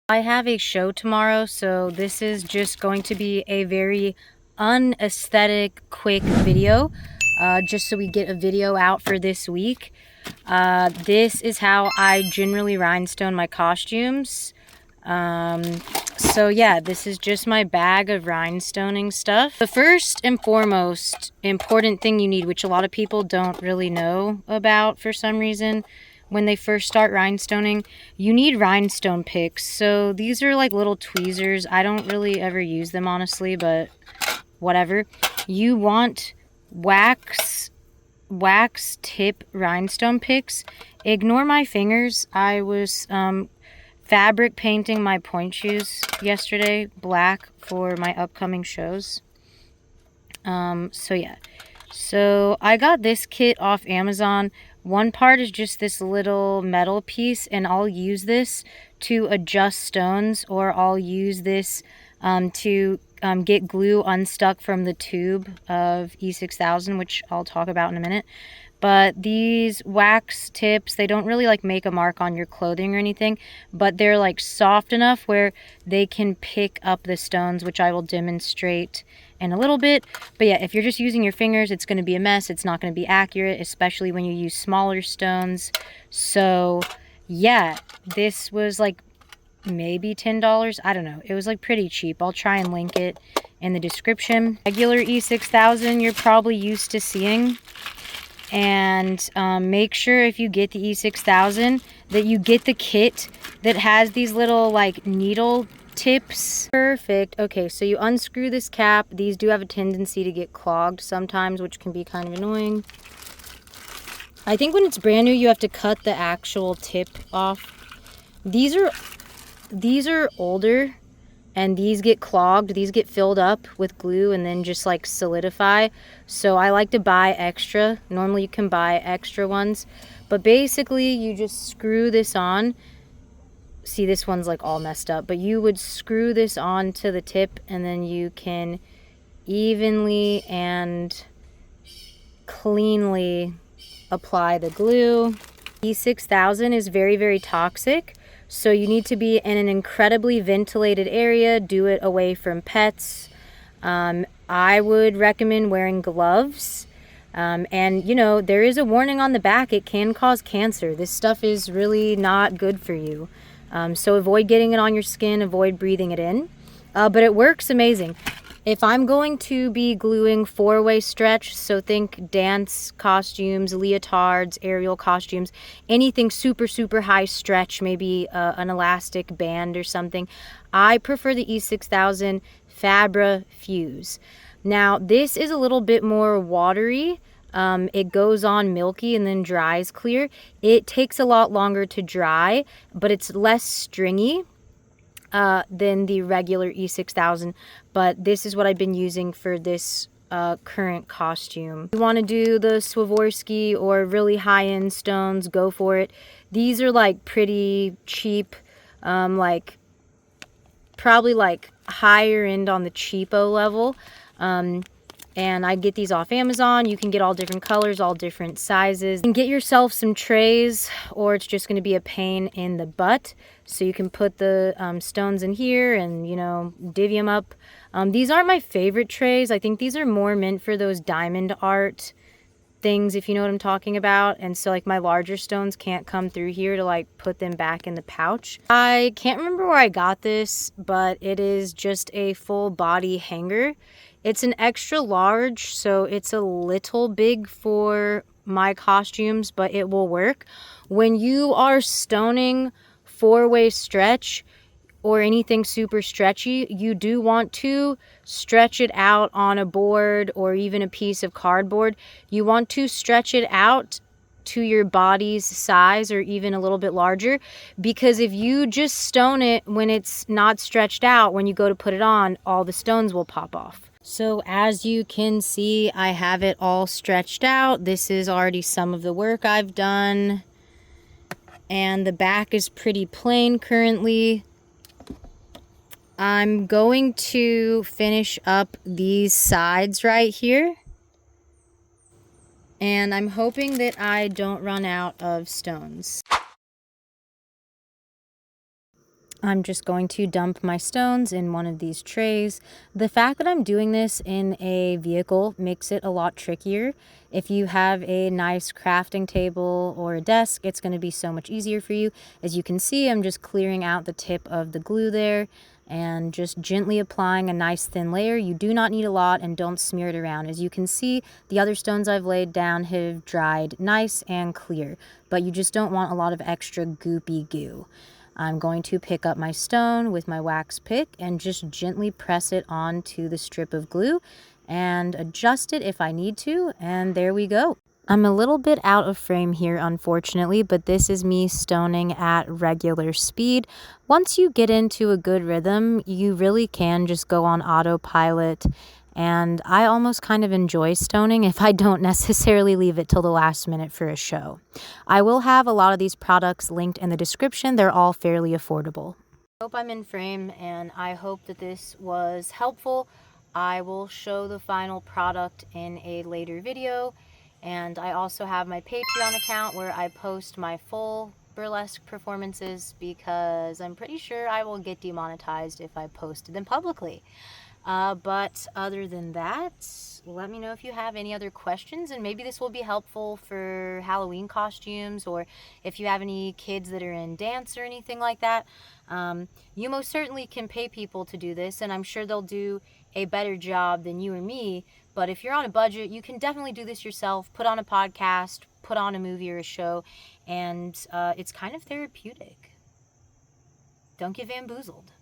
I have a show tomorrow, so this is just going to be a very unaesthetic, quick video, just so we get a video out for this week. This is how I generally rhinestone my costumes. So yeah, this is just my bag of rhinestoning stuff. The first and foremost important thing you need, which a lot of people don't really know about for some reason, when they first start rhinestoning, you need rhinestone picks. So these are like little tweezers. I don't really ever use them, honestly, but whatever. You want wax tip rhinestone picks. Ignore my fingers. I was fabric painting my point shoes yesterday black for my upcoming shows. So yeah. So I got this kit off Amazon. One part is just this little metal piece, and I'll use this to adjust stones, or I'll use this to get glue unstuck from the tube of E6000, which I'll talk about in a minute. But these wax tips, they don't really like make a mark on your clothing or anything, but they're like soft enough where they can pick up the stones, which I will demonstrate in a little bit. But yeah, if you're just using your fingers, it's going to be a mess. It's not going to be accurate, especially when you use smaller stones. So yeah, this was like maybe $10. I don't know. It was like pretty cheap. I'll try and link it in the description. Regular E6000 you're probably used to seeing. And make sure if you get the E6000 that you get the kit that has these little like needle tips. Perfect. Okay, so you unscrew this cap. These do have a tendency to get clogged sometimes, which can be kind of annoying. I think when it's brand new you have to cut the actual tip off. These are older, and these get clogged. These get filled up with glue and then just like solidify. So I like to buy extra. Normally you can buy extra ones, but basically you just screw this on. See, this one's like all messed up, but you would screw this on to the tip, and then you can evenly and cleanly apply the glue. E6000 is very, very toxic. So you need to be in an incredibly ventilated area. Do it away from pets. I would recommend wearing gloves. And, you know, there is a warning on the back. It can cause cancer. This stuff is really not good for you. So avoid getting it on your skin. Avoid breathing it in. But it works amazing. If I'm going to be gluing four-way stretch, so think dance costumes, leotards, aerial costumes, anything super, super high stretch, maybe an elastic band or something, I prefer the E6000 Fabrifuse. Now, this is a little bit more watery. It goes on milky and then dries clear. It takes a lot longer to dry, but it's less stringy than the regular E6000, but this is what I've been using for this current costume. If you want to do the Swarovski or really high-end stones, go for it. These are like pretty cheap, like probably like higher end on the cheapo level. And I get these off Amazon. You can get all different colors, all different sizes. You can get yourself some trays, or it's just going to be a pain in the butt. So you can put the stones in here and, you know, divvy them up. These aren't my favorite trays. I think these are more meant for those diamond art things, if you know what I'm talking about. And so like my larger stones can't come through here to like put them back in the pouch. I can't remember where I got this, but it is just a full body hanger. It's an extra large, so it's a little big for my costumes, but it will work. When you are stoning four-way stretch or anything super stretchy, you do want to stretch it out on a board or even a piece of cardboard. You want to stretch it out to your body's size or even a little bit larger, because if you just stone it when it's not stretched out, when you go to put it on, all the stones will pop off. So as you can see, I have it all stretched out. This is already some of the work I've done. And the back is pretty plain currently. I'm going to finish up these sides right here. And I'm hoping that I don't run out of stones. I'm just going to dump my stones in one of these trays. The fact that I'm doing this in a vehicle makes it a lot trickier. If you have a nice crafting table or a desk, it's going to be so much easier for you. As you can see, I'm just clearing out the tip of the glue there and just gently applying a nice thin layer. You do not need a lot, and don't smear it around. As you can see, the other stones I've laid down have dried nice and clear, but you just don't want a lot of extra goopy goo. I'm going to pick up my stone with my wax pick and just gently press it onto the strip of glue and adjust it if I need to, and there we go. I'm a little bit out of frame here, unfortunately, but this is me stoning at regular speed. Once you get into a good rhythm, you really can just go on autopilot, and I almost kind of enjoy stoning if I don't necessarily leave it till the last minute for a show. I will have a lot of these products linked in the description. They're all fairly affordable. I hope I'm in frame, and I hope that this was helpful. I will show the final product in a later video, and I also have my Patreon account where I post my full burlesque performances, because I'm pretty sure I will get demonetized if I posted them publicly. But other than that, let me know if you have any other questions, and maybe this will be helpful for Halloween costumes, or if you have any kids that are in dance or anything like that. You most certainly can pay people to do this, and I'm sure they'll do a better job than you or me. But if you're on a budget, you can definitely do this yourself. Put on a podcast, put on a movie or a show, and it's kind of therapeutic. Don't get bamboozled.